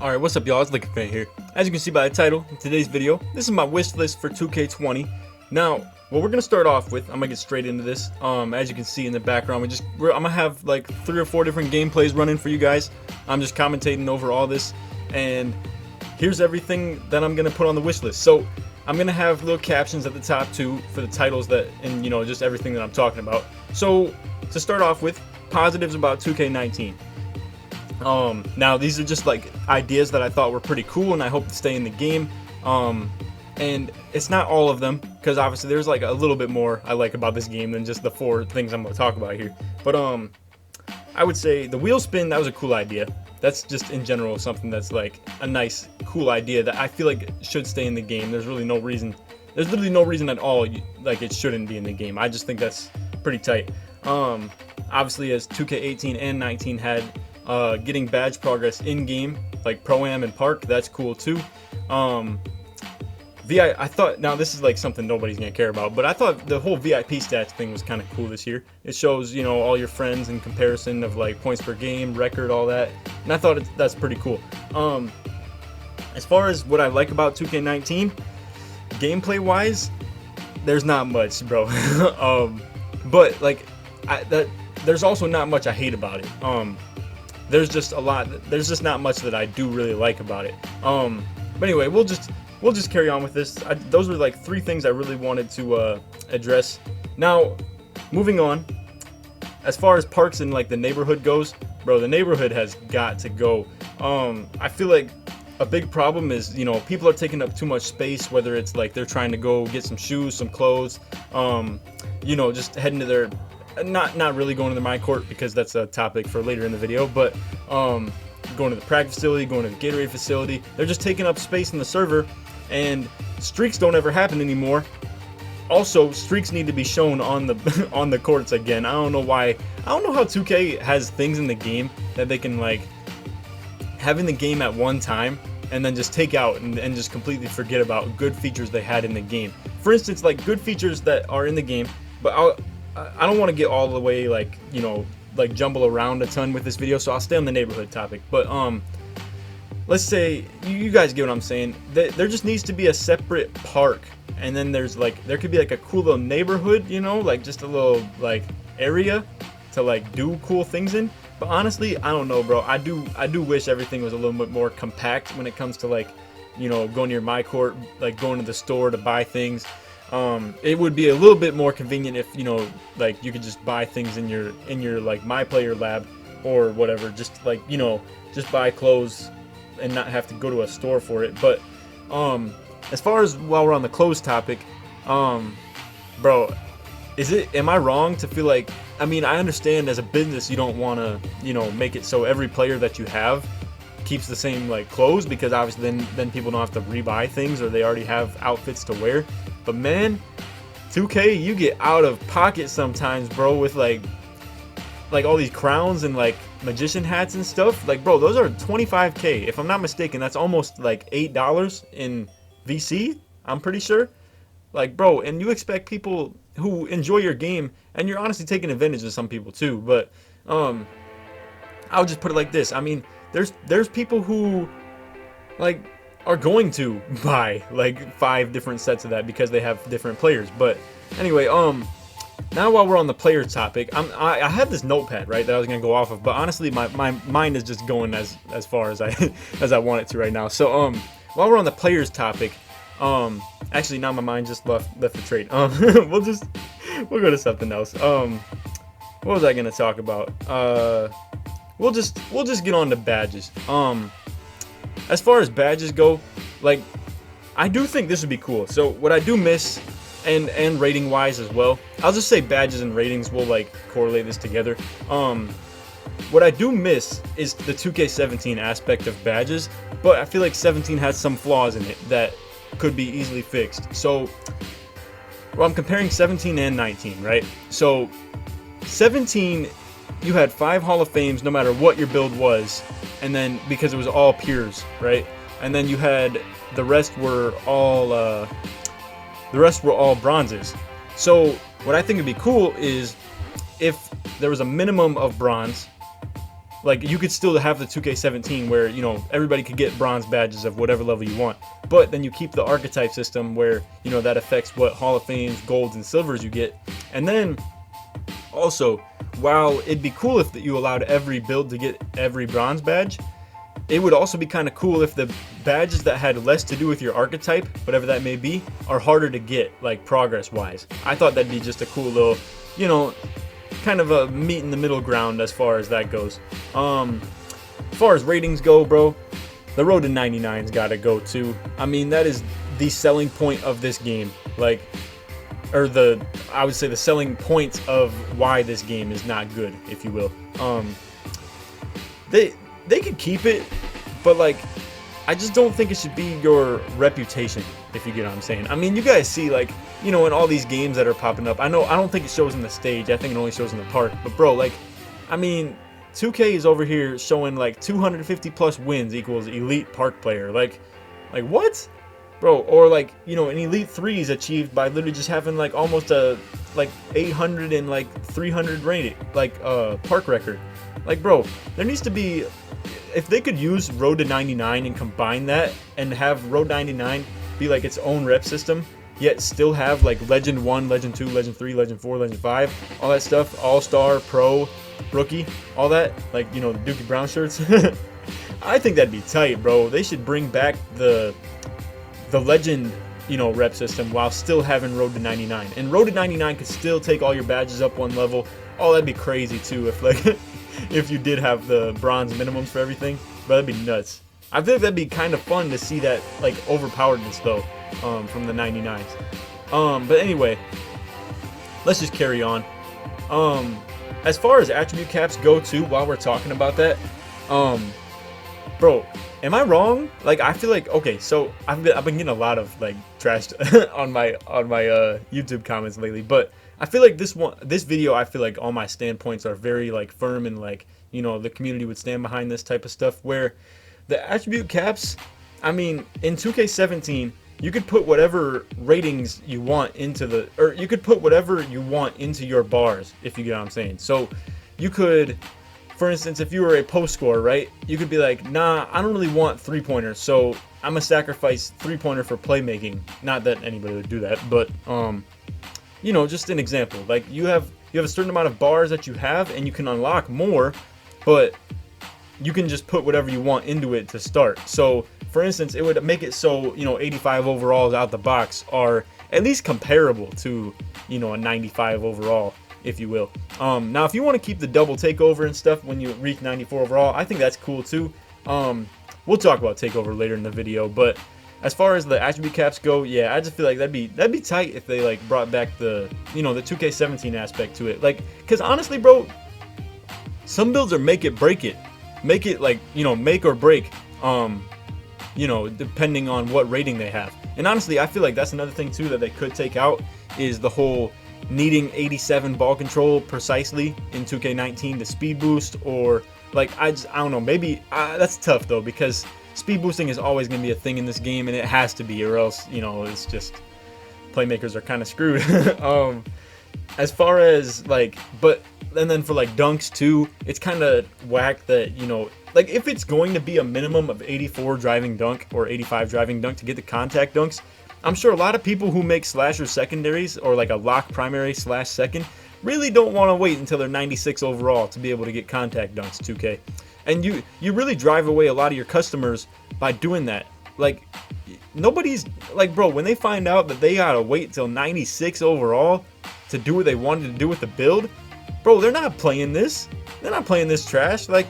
Alright, what's up y'all, it's LakerFan here. As you can see by the title in today's video, this is my wish list for 2K20. Now, what we're gonna start off with, I'm gonna get straight into this. As you can see in the background, I'm gonna have like 3 or 4 different gameplays running for you guys. I'm just commentating over all this, and here's everything that I'm gonna put on the wish list. So I'm gonna have little captions at the top too for the titles that, and you know, just everything that I'm talking about. So to start off with, positives about 2K19. Now these are just like ideas that I thought were pretty cool and I hope to stay in the game. And it's not all of them, because obviously there's like a little bit more I like about this game than just the 4 things I'm going to talk about here. But I would say the wheel spin, that was a cool idea. That's just in general something that's like a nice, cool idea that I feel like should stay in the game. There's really no reason. There's literally no reason at all like it shouldn't be in the game. I just think that's pretty tight. Obviously, as 2K18 and 19 had getting badge progress in game, like Pro-Am and Park, that's cool too. I thought, now this is like something nobody's gonna care about, but I thought the whole VIP stats thing was kind of cool this year. It shows, you know, all your friends in comparison of like points per game, record, all that, and I thought that's pretty cool. As far as what I like about 2K19, gameplay wise, there's not much, bro. But like there's also not much I hate about it. There's just a lot. There's just not much that I do really like about it. But anyway, we'll just carry on with this. Those were like 3 things I really wanted to address. Now, moving on. As far as parks and like the neighborhood goes, bro, the neighborhood has got to go. I feel like a big problem is, you know, people are taking up too much space. Whether it's like they're trying to go get some shoes, some clothes, you know, just heading to their. Not really going to the my court, because that's a topic for later in the video, but going to the practice facility, going to the Gatorade facility, they're just taking up space in the server, and streaks don't ever happen anymore. Also, streaks need to be shown on the on the courts again. I don't know why. I don't know how 2K has things in the game that they can like have in the game at one time and then just take out and just completely forget about good features they had in the game. For instance, like good features that are in the game, but I don't want to get all the way like, you know, like jumble around a ton with this video, so I'll stay on the neighborhood topic. But let's say you guys get what I'm saying. There just needs to be a separate park, and then there could be like a cool little neighborhood, you know, like just a little like area to like do cool things in. But honestly, I don't know, bro. I do wish everything was a little bit more compact when it comes to like, you know, going to your my court, like going to the store to buy things. It would be a little bit more convenient if, you know, like you could just buy things in your like my player lab or whatever, just like, you know, just buy clothes and not have to go to a store for it. But as far as, while we're on the clothes topic, bro, am I wrong to feel like, I mean, I understand as a business you don't want to, you know, make it so every player that you have keeps the same like clothes, because obviously then people don't have to rebuy things, or they already have outfits to wear. But man, 2K, you get out of pocket sometimes, bro, with like all these crowns and like magician hats and stuff. Like, bro, those are 25K. If I'm not mistaken, that's almost like $8 in VC, I'm pretty sure. Like, bro, and you expect people who enjoy your game, and you're honestly taking advantage of some people too. But I'll just put it like this. I mean, there's people who like are going to buy like 5 different sets of that because they have different players. But anyway, now while we're on the players topic, I had this notepad, right, that I was gonna go off of, but honestly my mind is just going as far as I want it to right now. So while we're on the players topic, actually now my mind just left the trade. We'll go to something else. What was I gonna talk about? We'll just get on to badges. As far as badges go, like, I do think this would be cool. So what I do miss, and rating wise as well, I'll just say badges and ratings will like correlate this together. What I do miss is the 2K17 aspect of badges, but I feel like 17 has some flaws in it that could be easily fixed. So, well, I'm comparing 17 and 19, right? So 17, you had 5 Hall of Fames no matter what your build was, and then because it was all pures, right? And then you had the rest were all bronzes. So what I think would be cool is if there was a minimum of bronze, like you could still have the 2K17 where, you know, everybody could get bronze badges of whatever level you want, but then you keep the archetype system where, you know, that affects what Hall of Fames, golds, and silvers you get. And then also, while it'd be cool if you allowed every build to get every bronze badge, it would also be kind of cool if the badges that had less to do with your archetype, whatever that may be, are harder to get, like progress wise. I thought that'd be just a cool little, you know, kind of a meet in the middle ground as far as that goes. As far as ratings go, bro, the road to 99's gotta go too. I mean, that is the selling point of this game. Like, or I would say the selling points of why this game is not good, if you will. They could keep it, but like, I just don't think it should be your reputation, if you get what I'm saying. I mean, you guys see, like, you know, in all these games that are popping up, I don't think it shows in the stage, I think it only shows in the park, but bro, like, I mean, 2K is over here showing like 250 plus wins equals elite park player. Like what? Bro, or like, you know, an elite 3 is achieved by literally just having like almost a like 800 and like 300 rating, like park record. Like, bro, there needs to be, if they could use Road to 99 and combine that and have Road 99 be like its own rep system, yet still have like Legend 1, Legend 2, Legend 3, Legend 4, Legend 5, all that stuff, All-Star, Pro, Rookie, all that, like, you know, the Dookie Brown shirts. I think that'd be tight, bro. They should bring back the Legend, you know, rep system while still having Road to 99. And Road to 99 could still take all your badges up one level. Oh, that'd be crazy too if like if you did have the bronze minimums for everything. But that'd be nuts. I think that'd be kind of fun to see that like overpoweredness though, from the 99s. But anyway, let's just carry on. As far as attribute caps go too, while we're talking about that, bro, am I wrong? Like, I feel like, okay, so I've been getting a lot of like trash on my YouTube comments lately, but I feel like this video, I feel like all my standpoints are very like firm and like, you know, the community would stand behind this type of stuff. Where the attribute caps, I mean, in 2K17, you could put whatever ratings you want into or you could put whatever you want into your bars, if you get what I'm saying. So you could, for instance, if you were a post scorer, right, you could be like, nah, I don't really want three-pointers, so I'm gonna sacrifice three-pointer for playmaking. Not that anybody would do that, but you know, just an example. Like, you have a certain amount of bars that you have, and you can unlock more, but you can just put whatever you want into it to start. So for instance, it would make it so, you know, 85 overalls out the box are at least comparable to, you know, a 95 overall, if you will. Now, if you want to keep the double takeover and stuff when you reach 94 overall, I think that's cool too. We'll talk about takeover later in the video, but as far as the attribute caps go, yeah, I just feel like that'd be tight if they like brought back the, you know, the 2K17 aspect to it. Like, cause honestly, bro, some builds are make it break it, make it like, you know, make or break. You know, depending on what rating they have. And honestly, I feel like that's another thing too that they could take out, is the whole needing 87 ball control precisely in 2K19 to speed boost, or like, I don't know, maybe that's tough though, because speed boosting is always going to be a thing in this game, and it has to be, or else, you know, it's just, playmakers are kind of screwed. As far as like, and then for like dunks too, it's kind of whack that, you know, like if it's going to be a minimum of 84 driving dunk or 85 driving dunk to get the contact dunks, I'm sure a lot of people who make slasher secondaries or like a lock primary / second really don't want to wait until they're 96 overall to be able to get contact dunks, 2K. And you really drive away a lot of your customers by doing that. Like, nobody's like, bro, when they find out that they gotta wait till 96 overall to do what they wanted to do with the build, bro, they're not playing this. They're not playing this trash. Like,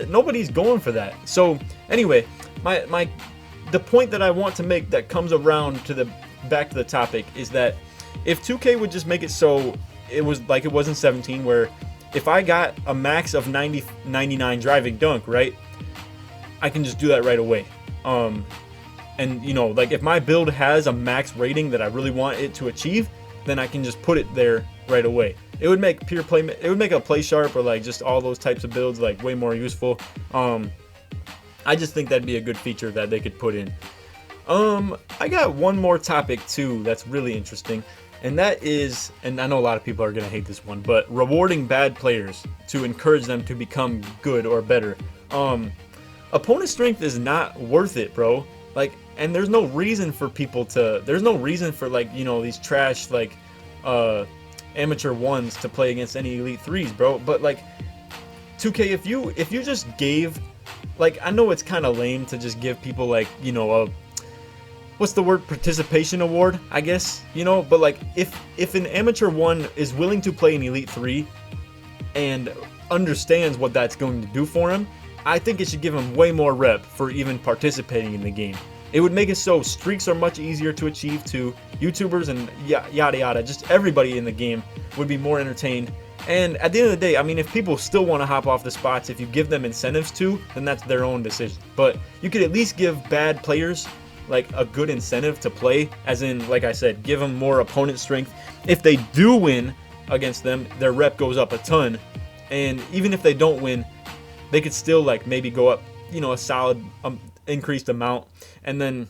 nobody's going for that. So anyway, the point that I want to make that comes around to back to the topic is that if 2K would just make it so it was like it was in 17, where if I got a max of 99 driving dunk, right, I can just do that right away. And you know, like if my build has a max rating that I really want it to achieve, then I can just put it there right away. It would make pure play. It would make a play sharp or like just all those types of builds like way more useful. I just think that'd be a good feature that they could put in. I got one more topic too that's really interesting, and that is, and I know a lot of people are gonna hate this one, but rewarding bad players to encourage them to become good or better. Opponent strength is not worth it, bro. Like, and there's no reason for people to, there's no reason for, like, you know, these trash, like, amateur ones to play against any elite threes, bro. But like 2K, if you just gave, like, I know it's kind of lame to just give people, like, you know, a, what's the word, participation award, I guess, you know, but like if an amateur one is willing to play an elite three and understands what that's going to do for him, I think it should give him way more rep for even participating in the game. It would make it so streaks are much easier to achieve too. YouTubers and yada yada, just everybody in the game would be more entertained. And at the end of the day, I mean, if people still want to hop off the spots, if you give them incentives to, then that's their own decision. But you could at least give bad players like a good incentive to play, as in, like I said, give them more opponent strength. If they do win against them, their rep goes up a ton. And even if they don't win, they could still, like, maybe go up, you know, a solid increased amount. And then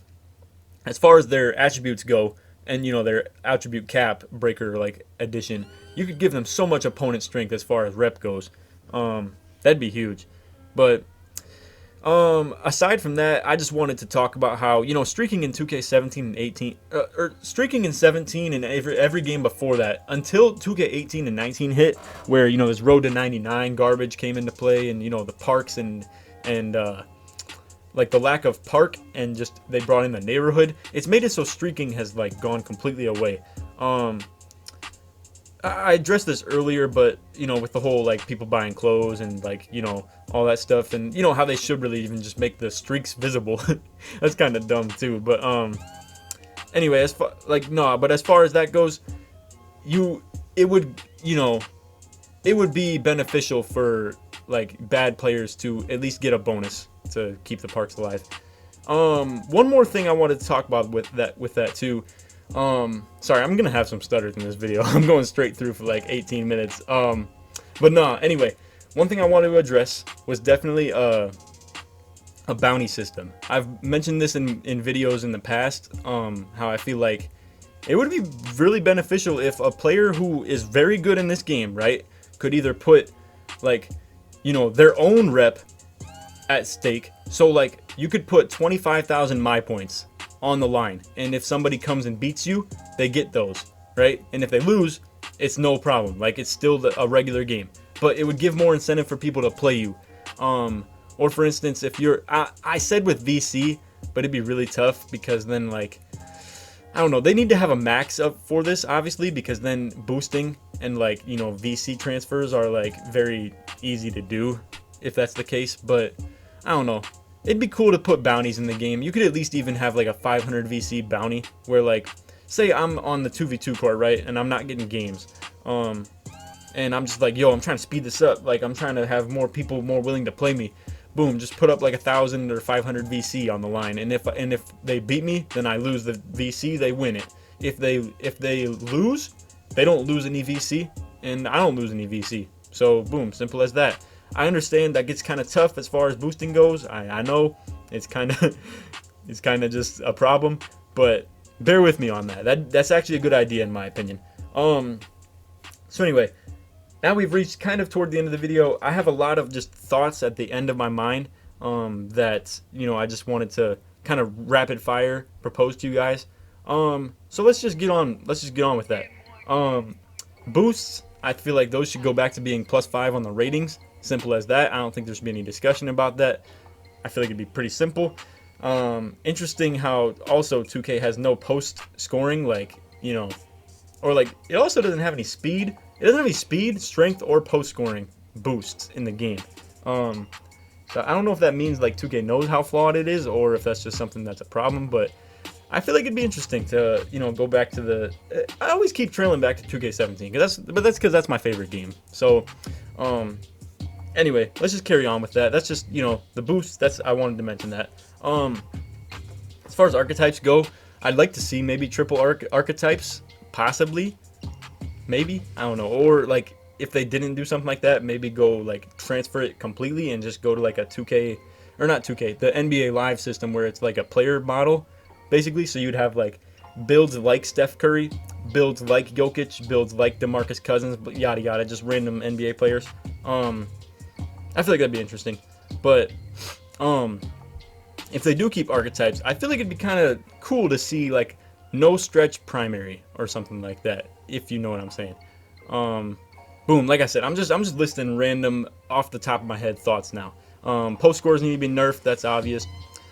as far as their attributes go, and, you know, their attribute cap breaker, like, addition, you could give them so much opponent strength as far as rep goes. That'd be huge. But aside from that, I just wanted to talk about how, you know, streaking in 2K17 and 18, or streaking in 17 and every game before that, until 2K18 and 19 hit, where, you know, this road to 99 garbage came into play, and, you know, the parks and like the lack of park, and just they brought in the neighborhood. It's made it so streaking has, like, gone completely away. I addressed this earlier, but, you know, with the whole, like, people buying clothes and, like, you know, all that stuff, and, you know, how they should really even just make the streaks visible. That's kind of dumb too. But anyway, as far, like, no, but as far as that goes, it would, you know, it would be beneficial for, like, bad players to at least get a bonus to keep the parks alive. One more thing I wanted to talk about with that too. Sorry, I'm gonna have some stutters in this video. I'm going straight through for like 18 minutes. But nah, anyway, one thing I wanted to address was definitely a bounty system. I've mentioned this in videos in the past, how I feel like it would be really beneficial if a player who is very good in this game, right, could either put, like, you know, their own rep at stake. So, like, you could put 25,000 my points on the line, and if somebody comes and beats you, they get those, right? And if they lose, it's no problem. Like, it's still a regular game, but it would give more incentive for people to play you. Or for instance, if you're, I said with VC, but it'd be really tough, because then, like, I don't know, they need to have a max up for this, obviously, because then boosting and, like, you know, VC transfers are, like, very easy to do if that's the case. But I don't know, it'd be cool to put bounties in the game. You could at least even have, like, a 500 VC bounty where, like, say I'm on the 2v2 court, right, and I'm not getting games, and I'm just like, yo, I'm trying to speed this up, like, I'm trying to have more people more willing to play me. Boom, just put up like 1,000 or 500 VC on the line, and if they beat me, then I lose the VC, they win it. If they lose, they don't lose any VC, and I don't lose any VC. So boom, simple as that. I understand that gets kind of tough as far as boosting goes. I know it's kind of just a problem, but bear with me on that. That's actually a good idea in my opinion. So anyway, now we've reached kind of toward the end of the video. I have a lot of just thoughts at the end of my mind that, you know, I just wanted to kind of rapid fire propose to you guys. So let's just get on with that. Boosts, I feel like those should go back to being +5 on the ratings. Simple as that. I don't think there should be any discussion about that. I feel like it'd be pretty simple. Interesting how also 2K has no post scoring, like, you know, or like it also doesn't have any speed. It doesn't have any speed, strength, or post scoring boosts in the game. So I don't know if that means like 2K knows how flawed it is, or if that's just something that's a problem. But I feel like it'd be interesting to, you know, go back to the. I always keep trailing back to 2K17, that's because that's my favorite game. So, anyway, let's just carry on with that. That's just, you know, the boosts. I wanted to mention that. As far as archetypes go, I'd like to see maybe triple archetypes, possibly. Maybe, I don't know, or like if they didn't do something like that, maybe go like transfer it completely and just go to like a 2K, or not 2K, the NBA Live system where it's like a player model, basically. So you'd have like builds like Steph Curry, builds like Jokic, builds like DeMarcus Cousins, but yada yada, just random NBA players. I feel like that'd be interesting. But if they do keep archetypes, I feel like it'd be kind of cool to see like no stretch primary or something like that, if you know what I'm saying. Boom, like I said, I'm just listing random off the top of my head thoughts now. Post scores need to be nerfed, that's obvious.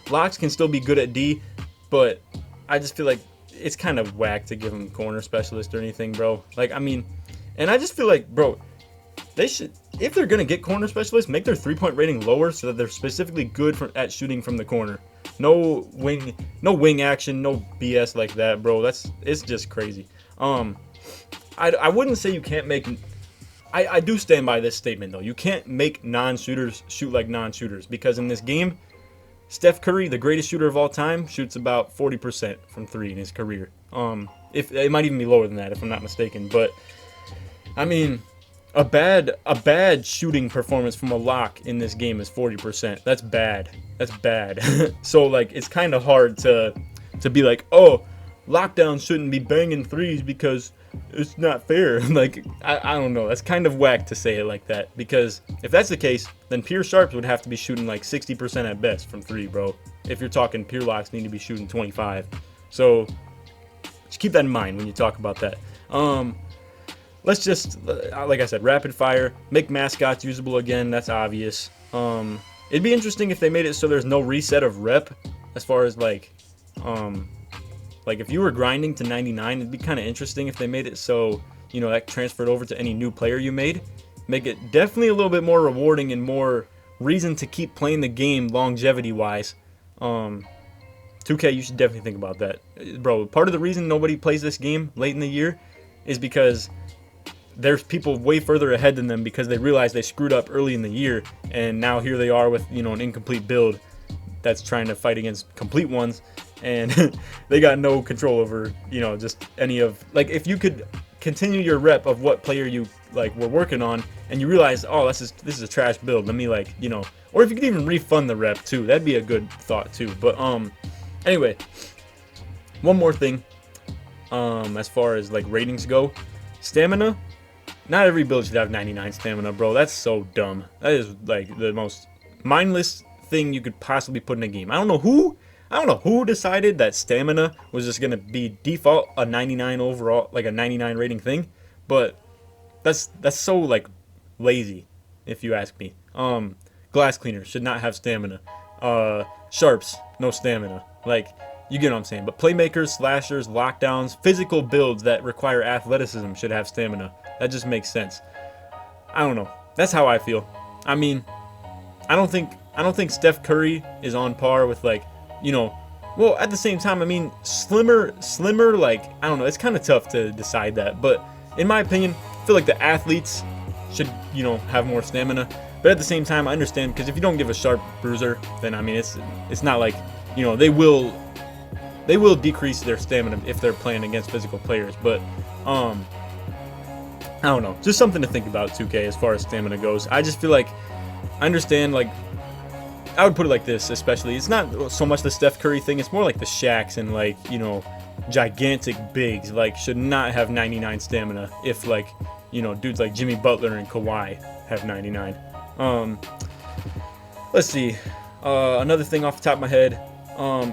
Locks can still be good at D, but I just feel like it's kind of whack to give them corner specialist or anything, bro. Like, I mean, and I just feel like, bro, they should, if they're gonna get corner specialists, make their 3-point rating lower so that they're specifically good at shooting from the corner. No wing action, no BS like that, bro. It's just crazy. I wouldn't say you can't make. I do stand by this statement though. You can't make non-shooters shoot like non-shooters, because in this game, Steph Curry, the greatest shooter of all time, shoots about 40% from 3 in his career. If it might even be lower than that, if I'm not mistaken. But I mean, a bad shooting performance from a lock in this game is 40%. That's bad. That's bad. So like, it's kind of hard to be like, oh, lockdown shouldn't be banging threes because it's not fair. Like, I don't know. That's kind of whack to say it like that, because if that's the case, then pure sharps would have to be shooting like 60% at best from 3, bro. If you're talking pure locks need to be shooting 25. So just keep that in mind when you talk about that. Let's just, like I said, rapid fire. Make mascots usable again. That's obvious. It'd be interesting if they made it so there's no reset of rep, as far as like if you were grinding to 99, it'd be kind of interesting if they made it so, you know, that transferred over to any new player you made. Make it definitely a little bit more rewarding and more reason to keep playing the game longevity-wise. 2K, you should definitely think about that. Bro, part of the reason nobody plays this game late in the year is because there's people way further ahead than them, because they realized they screwed up early in the year, and now here they are with, you know, an incomplete build that's trying to fight against complete ones, and they got no control over, you know, just any of, like, if you could continue your rep of what player you like were working on, and you realize, oh, this is a trash build, let me, like, you know, or if you could even refund the rep too, that'd be a good thought too. But anyway, one more thing, as far as like ratings go, stamina. Not every build should have 99 stamina, bro. That's so dumb. That is like the most mindless thing you could possibly put in a game. I don't know who decided that stamina was just gonna be default a 99 overall, like a 99 rating thing, but that's so like lazy, if you ask me. Glass cleaners should not have stamina. Sharps, no stamina. Like, you get what I'm saying. But playmakers, slashers, lockdowns, physical builds that require athleticism should have stamina. That just makes sense. I don't know. That's how I feel. I mean, I don't think Steph Curry is on par with, like, you know, well, at the same time, I mean, slimmer, like, I don't know, it's kind of tough to decide that, but in my opinion, I feel like the athletes should, you know, have more stamina. But at the same time, I understand, because if you don't give a sharp bruiser, then I mean, it's not like, you know, they will decrease their stamina if they're playing against physical players. But I don't know, just something to think about, 2K, as far as stamina goes. I just feel like, I understand, like, I would put it like this, especially, it's not so much the Steph Curry thing, it's more like the Shaqs and, like, you know, gigantic bigs, like, should not have 99 stamina if, like, you know, dudes like Jimmy Butler and Kawhi have 99. Let's see, another thing off the top of my head,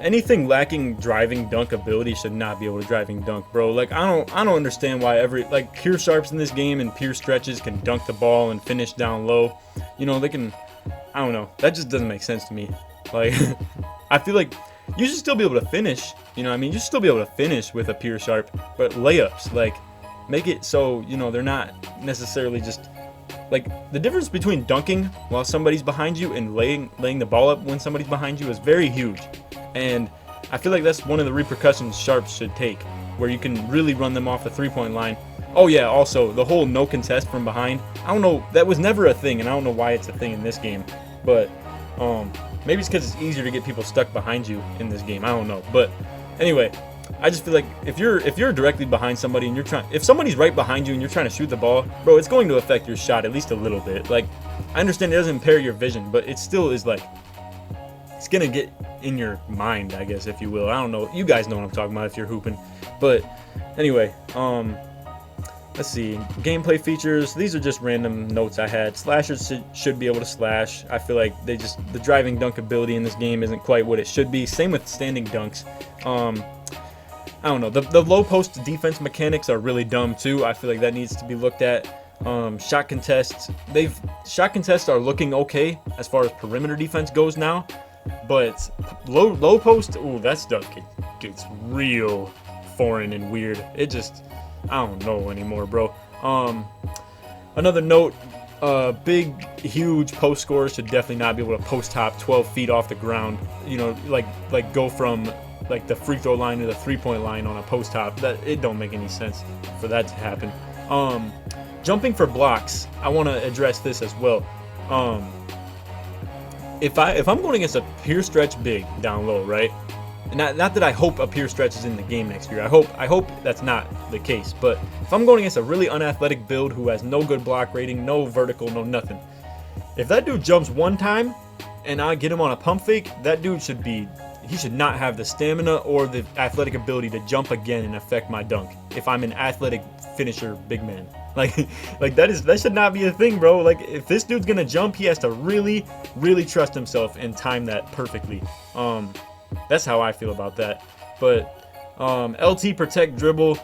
anything lacking driving dunk ability should not be able to driving dunk, bro. Like, I don't understand why like, pure sharps in this game and pure stretches can dunk the ball and finish down low. You know, they can, I don't know, that just doesn't make sense to me. Like, I feel like you should still be able to finish, you know what I mean? You should still be able to finish with a pure sharp, but layups, like, make it so, you know, they're not necessarily just, like, the difference between dunking while somebody's behind you and laying the ball up when somebody's behind you is very huge. And I feel like that's one of the repercussions sharps should take, where you can really run them off the three-point line. Oh yeah, also, the whole no contest from behind, I don't know, that was never a thing, and I don't know why it's a thing in this game. But maybe it's because it's easier to get people stuck behind you in this game, I don't know. But anyway, I just feel like if you're directly behind somebody and if somebody's right behind you and you're trying to shoot the ball, bro, it's going to affect your shot at least a little bit. Like, I understand it doesn't impair your vision, but it still is, like, it's gonna get in your mind, I guess, if you will. I don't know. You guys know what I'm talking about if you're hooping. But anyway, let's see. Gameplay features. These are just random notes I had. Slashers should be able to slash. I feel like the driving dunk ability in this game isn't quite what it should be. Same with standing dunks. I don't know. The low post defense mechanics are really dumb too. I feel like that needs to be looked at. Shot contests. Shot contests are looking okay as far as perimeter defense goes now, but low post. Ooh, that stuff gets real foreign and weird. It just, I don't know anymore, bro. Another note. Big, huge post scorers should definitely not be able to post hop 12 feet off the ground. You know, like go from like the free throw line to the 3-point line on a post hop. That it don't make any sense for that to happen. Jumping for blocks, I want to address this as well. If I'm going against a pure stretch big down low, right? Not that I hope a pure stretch is in the game next year. I hope that's not the case. But if I'm going against a really unathletic build who has no good block rating, no vertical, no nothing, if that dude jumps one time and I get him on a pump fake, that dude should not have the stamina or the athletic ability to jump again and affect my dunk. If I'm an athletic finisher big man, like that should not be a thing, bro. Like if this dude's gonna jump, he has to really, really trust himself and time that perfectly. That's how I feel about that. But LT protect dribble,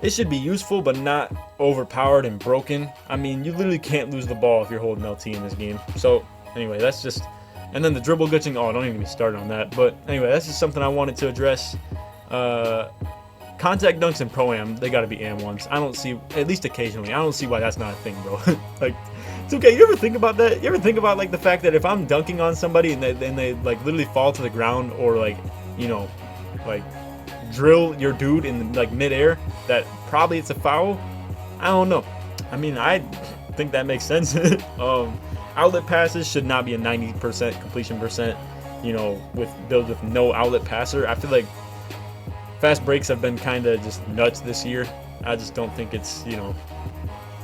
it should be useful but not overpowered and broken. I mean, you literally can't lose the ball if you're holding LT in this game. So anyway, that's just. And then the dribble glitching, oh, don't even get me started on that. But anyway, that's just something I wanted to address. Contact dunks and Pro-Am, they got to be AM1s. I don't see, at least occasionally, I don't see why that's not a thing, bro. Like, it's okay. You ever think about that? You ever think about, like, the fact that if I'm dunking on somebody and they like, literally fall to the ground or, like, you know, like, drill your dude in, like, midair, that probably it's a foul? I don't know. I mean, I think that makes sense. Outlet passes should not be a 90% completion percent, you know, with builds with no outlet passer. I feel like fast breaks have been kind of just nuts this year. I just don't think it's, you know,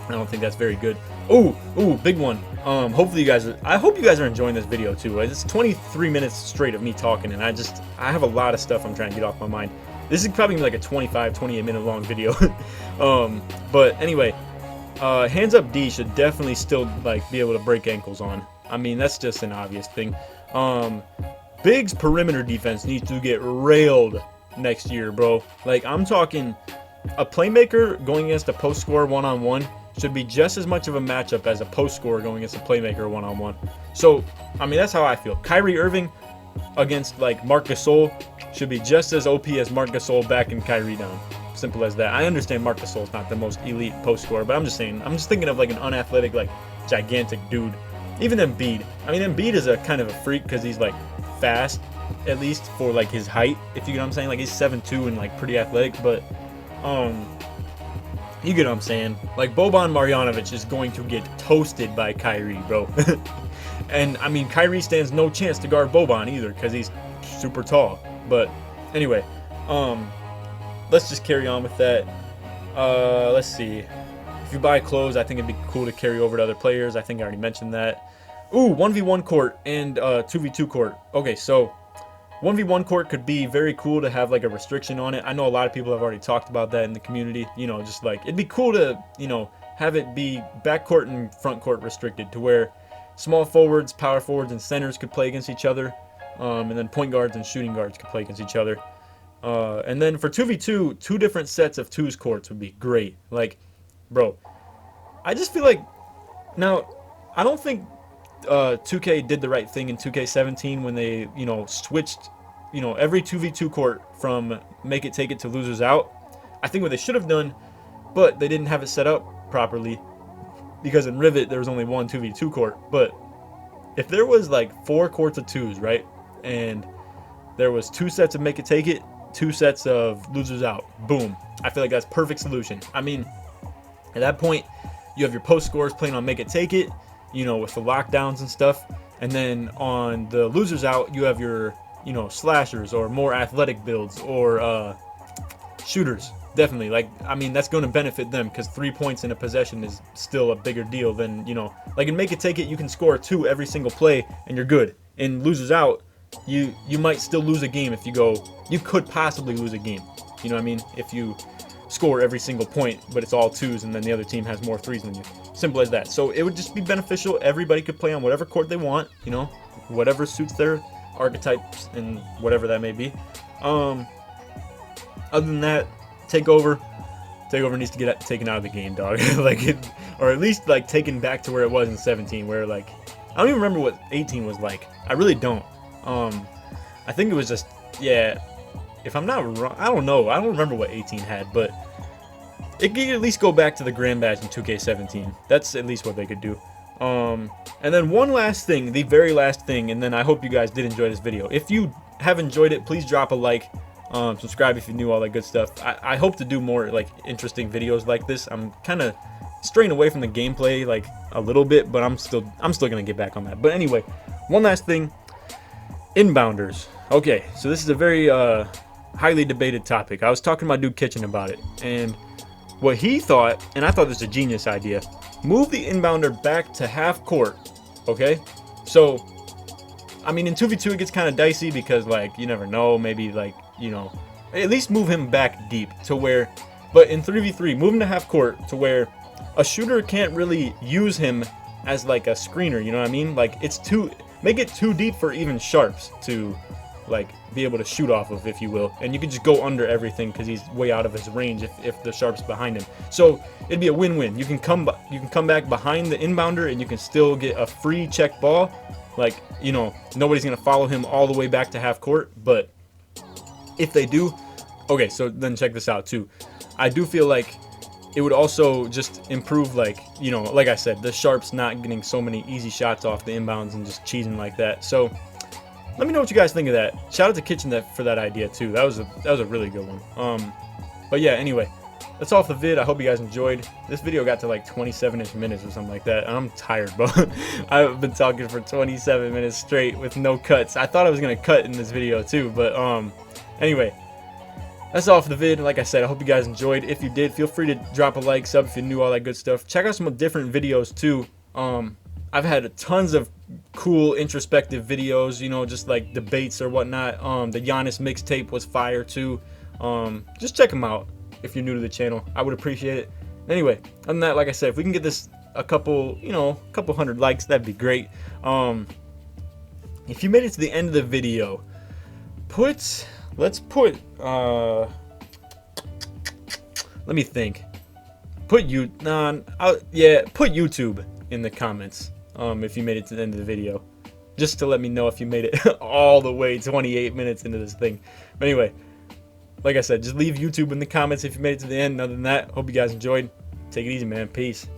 I don't think that's very good. Ooh, big one. Hopefully I hope you guys are enjoying this video too. It's 23 minutes straight of me talking, and I have a lot of stuff I'm trying to get off my mind. This is probably like a 28 minute long video. But anyway, hands up D should definitely still like be able to break ankles on. I mean, that's just an obvious thing. Big's perimeter defense needs to get railed next year, bro. Like, I'm talking a playmaker going against a post scorer one-on-one should be just as much of a matchup as a post scorer going against a playmaker one-on-one. So, I mean, that's how I feel. Kyrie Irving against like Marc Gasol should be just as OP as Marc Gasol backing Kyrie down. Simple as that. I understand Marc Gasol's not the most elite post scorer, but I'm just thinking of like an unathletic, like gigantic dude. Even Embiid. I mean, Embiid is a kind of a freak because he's like fast, at least for like his height, if you get what I'm saying. Like he's 7'2" and like pretty athletic, but you get what I'm saying. Like Boban Marjanovic is going to get toasted by Kyrie, bro. And I mean, Kyrie stands no chance to guard Boban either because he's super tall. But anyway, let's just carry on with that. Let's see. If you buy clothes, I think it'd be cool to carry over to other players. I think I already mentioned that. Ooh, 1v1 court and 2v2 court. Okay, so 1v1 court could be very cool to have like a restriction on it. I know a lot of people have already talked about that in the community. You know, just like it'd be cool to, you know, have it be backcourt and front court restricted to where small forwards, power forwards, and centers could play against each other. And then point guards and shooting guards could play against each other. And then for 2v2, 2 different sets of 2s courts would be great. Like, bro, I just feel like, now, I don't think 2K did the right thing in 2K17 when they, you know, switched, you know, every 2v2 court from make it, take it to losers out. I think what they should have done, but they didn't have it set up properly because in Rivet there was only one 2v2 court. But if there was like 4 courts of 2s, right, and there was 2 sets of make it, take it, 2 sets of losers out, boom, I feel like that's perfect solution. I mean, at that point, you have your post scorers playing on make it, take it, you know, with the lockdowns and stuff. And then on the losers out, you have your, you know, slashers or more athletic builds or shooters. Definitely. Like, I mean, that's going to benefit them because 3 points in a possession is still a bigger deal than, you know, like in make it, take it, you can score 2 every single play and you're good. In losers out, you might still lose a game if you go. You could possibly lose a game. You know what I mean? If you score every single point, but it's all 2s, and then the other team has more 3s than you. Simple as that. So it would just be beneficial. Everybody could play on whatever court they want. You know, whatever suits their archetypes and whatever that may be. Other than that, TakeOver needs to get taken out of the game, dog. Or at least like taken back to where it was in 17, where like I don't even remember what 18 was like. I really don't. I think it was just, yeah. If I'm not wrong, I don't know. I don't remember what 18 had, but it could at least go back to the Grand Badge in 2K17. That's at least what they could do. And then one last thing, the very last thing, and then I hope you guys did enjoy this video. If you have enjoyed it, please drop a like. Subscribe if you knew all that good stuff. I hope to do more like interesting videos like this. I'm kind of straying away from the gameplay like a little bit, but I'm still gonna get back on that. But anyway, one last thing, inbounders. Okay, so this is a very highly debated topic. I was talking to my dude Kitchen about it, and what he thought, and I thought this was a genius idea, move the inbounder back to half court. Okay, so I mean in 2v2 it gets kind of dicey because like you never know, maybe like, you know, at least move him back deep to where, but in 3v3 move him to half court to where a shooter can't really use him as like a screener, you know what I mean? Like make it too deep for even sharps to like be able to shoot off of, if you will, and you can just go under everything because he's way out of his range if the sharp's behind him. So it'd be a win-win. You can come back behind the inbounder and you can still get a free check ball. Like, you know, nobody's gonna follow him all the way back to half court, but if they do, okay, so then check this out too. I do feel like it would also just improve, like, you know, like I said, the sharps not getting so many easy shots off the inbounds and just cheating like that. So let me know what you guys think of that. Shout out to Kitchen for that idea too. That was a really good one. But yeah, anyway, that's all for the vid. I hope you guys enjoyed. This video got to like 27-ish minutes or something like that. And I'm tired, bro. I've been talking for 27 minutes straight with no cuts. I thought I was gonna cut in this video too, but anyway, that's all for the vid. Like I said, I hope you guys enjoyed. If you did, feel free to drop a like, sub if you knew all that good stuff. Check out some different videos too. I've had tons of cool introspective videos, you know, just like debates or whatnot. The Giannis mixtape was fire too. Just check them out if you're new to the channel. I would appreciate it. Anyway, other than that, like I said, if we can get this a couple hundred likes, that'd be great. If you made it to the end of the video, let's put let me think. Put YouTube in the comments if you made it to the end of the video, just to let me know if you made it all the way 28 minutes into this thing. But anyway, like I said, just leave YouTube in the comments if you made it to the end. Other than that, hope you guys enjoyed. Take it easy, man. Peace.